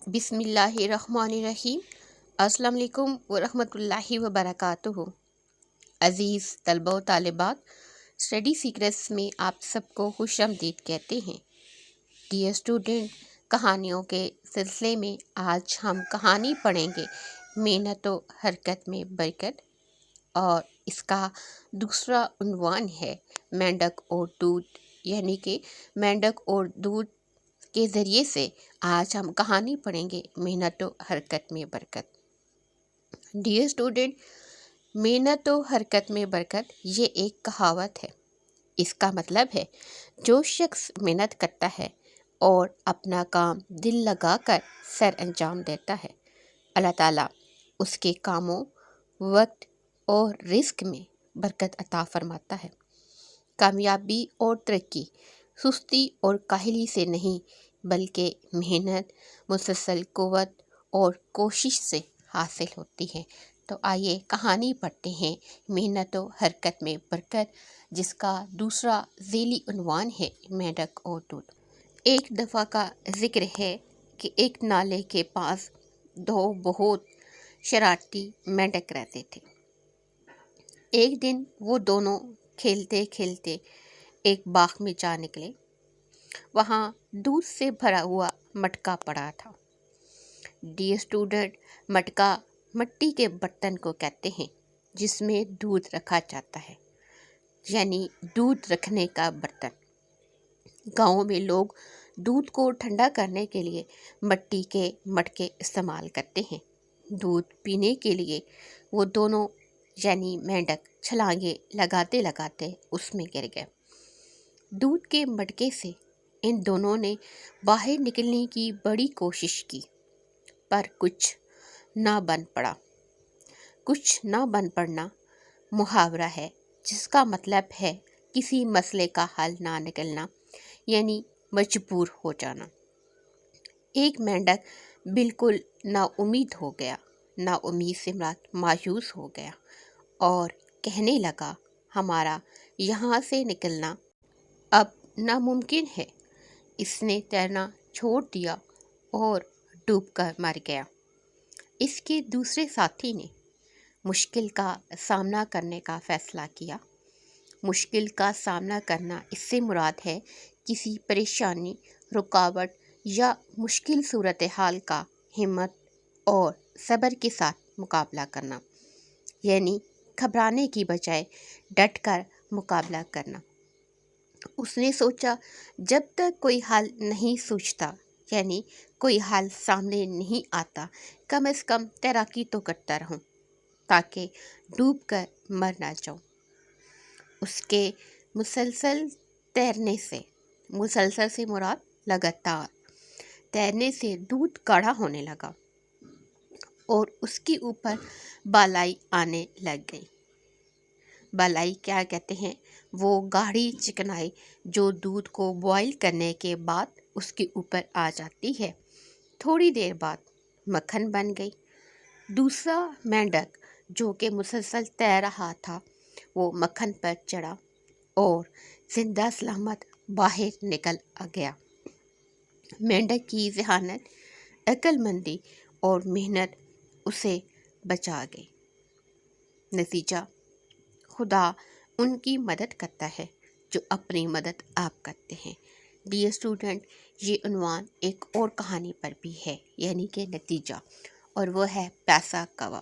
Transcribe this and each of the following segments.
بسم اللہ الرحمن الرحیم۔ السلام علیکم ورحمۃ اللہ وبرکاتہ۔ عزیز طلبہ و طالبات، اسٹڈی سیکریٹس میں آپ سب کو خوش آمدید کہتے ہیں۔ ڈیئر اسٹوڈنٹ، کہانیوں کے سلسلے میں آج ہم کہانی پڑھیں گے محنت و حرکت میں برکت، اور اس کا دوسرا عنوان ہے مینڈک اور دودھ، یعنی کہ مینڈک اور دودھ کے ذریعے سے آج ہم کہانی پڑھیں گے محنت و حرکت میں برکت۔ ڈیئر اسٹوڈنٹ، محنت و حرکت میں برکت یہ ایک کہاوت ہے۔ اس کا مطلب ہے جو شخص محنت کرتا ہے اور اپنا کام دل لگا کر سر انجام دیتا ہے، اللہ تعالیٰ اس کے کاموں، وقت اور رزق میں برکت عطا فرماتا ہے۔ کامیابی اور ترقی سستی اور کاہلی سے نہیں بلکہ محنت، مسلسل قوت اور کوشش سے حاصل ہوتی ہے۔ تو آئیے کہانی پڑھتے ہیں محنت و حرکت میں برکت، جس کا دوسرا ذیلی عنوان ہے مینڈک اور دودھ۔ ایک دفعہ کا ذکر ہے کہ ایک نالے کے پاس دو بہت شرارتی مینڈک رہتے تھے۔ ایک دن وہ دونوں کھیلتے کھیلتے ایک باغ میں جا نکلے۔ وہاں دودھ سے بھرا ہوا مٹکا پڑا تھا۔ ڈیئر اسٹوڈنٹ، مٹکا مٹی کے برتن کو کہتے ہیں جس میں دودھ رکھا جاتا ہے، یعنی دودھ رکھنے کا برتن۔ گاؤں میں لوگ دودھ کو ٹھنڈا کرنے کے لیے مٹی کے مٹکے استعمال کرتے ہیں۔ دودھ پینے کے لیے وہ دونوں یعنی مینڈک چھلانگیں لگاتے لگاتے اس میں گر گئے۔ دودھ کے مٹکے سے ان دونوں نے باہر نکلنے کی بڑی کوشش کی، پر کچھ نہ بن پڑا۔ کچھ نہ بن پڑنا محاورہ ہے جس کا مطلب ہے کسی مسئلے کا حل نہ نکلنا، یعنی مجبور ہو جانا۔ ایک مینڈک بالکل نا امید ہو گیا، نا امید سے مراد مایوس ہو گیا، اور کہنے لگا ہمارا یہاں سے نکلنا اب ناممکن ہے۔ اس نے تیرنا چھوڑ دیا اور ڈوب کر مر گیا۔ اس کے دوسرے ساتھی نے مشکل کا سامنا کرنے کا فیصلہ کیا۔ مشکل کا سامنا کرنا اس سے مراد ہے کسی پریشانی، رکاوٹ یا مشکل صورتحال کا ہمت اور صبر کے ساتھ مقابلہ کرنا، یعنی گھبرانے کی بجائے ڈٹ کر مقابلہ کرنا۔ اس نے سوچا جب تک کوئی حل نہیں سوچتا، یعنی کوئی حل سامنے نہیں آتا، کم از کم تیراکی تو کرتا رہوں تاکہ ڈوب کر مر نہ جاؤں۔ اس کے مسلسل تیرنے سے، مسلسل سے مراد لگاتار تیرنے سے دودھ گاڑھا ہونے لگا اور اس کے اوپر بالائی آنے لگ گئی۔ بالائی کیا کہتے ہیں؟ وہ گاڑھی چکنائی جو دودھ کو بوائل کرنے کے بعد اس کے اوپر آ جاتی ہے۔ تھوڑی دیر بعد مکھن بن گئی۔ دوسرا مینڈک جو کہ مسلسل تیر رہا تھا، وہ مکھن پر چڑھا اور زندہ سلامت باہر نکل گیا۔ مینڈک کی ذہانت، عقل مندی اور محنت اسے بچا گئی۔ نتیجہ، خدا ان کی مدد کرتا ہے جو اپنی مدد آپ کرتے ہیں۔ ڈیئر اسٹوڈنٹ، یہ عنوان ایک اور کہانی پر بھی ہے، یعنی کہ نتیجہ، اور وہ ہے پیسہ کوا۔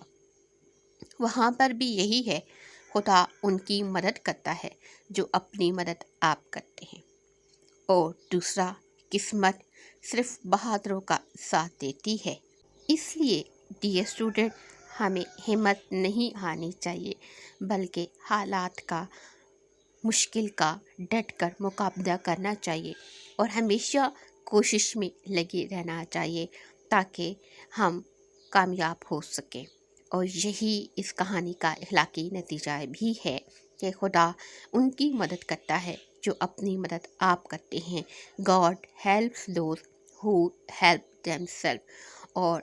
وہاں پر بھی یہی ہے، خدا ان کی مدد کرتا ہے جو اپنی مدد آپ کرتے ہیں۔ اور دوسرا، قسمت صرف بہادروں کا ساتھ دیتی ہے۔ اس لیے ڈیئر اسٹوڈنٹ، ہمیں ہمت نہیں ہارنی چاہیے، بلکہ حالات کا، مشکل کا ڈٹ کر مقابلہ کرنا چاہیے اور ہمیشہ کوشش میں لگے رہنا چاہیے تاکہ ہم کامیاب ہو سکیں۔ اور یہی اس کہانی کا اخلاقی نتیجہ بھی ہے کہ خدا ان کی مدد کرتا ہے جو اپنی مدد آپ کرتے ہیں۔ God helps those who help themselves۔ اور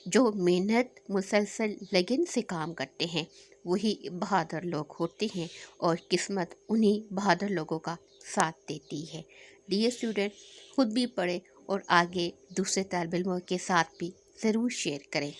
جو محنت، مسلسل لگن سے کام کرتے ہیں وہی بہادر لوگ ہوتے ہیں، اور قسمت انہی بہادر لوگوں کا ساتھ دیتی ہے۔ ڈیئر اسٹوڈنٹ، خود بھی پڑھیں اور آگے دوسرے طالب علموں کے ساتھ بھی ضرور شیئر کریں۔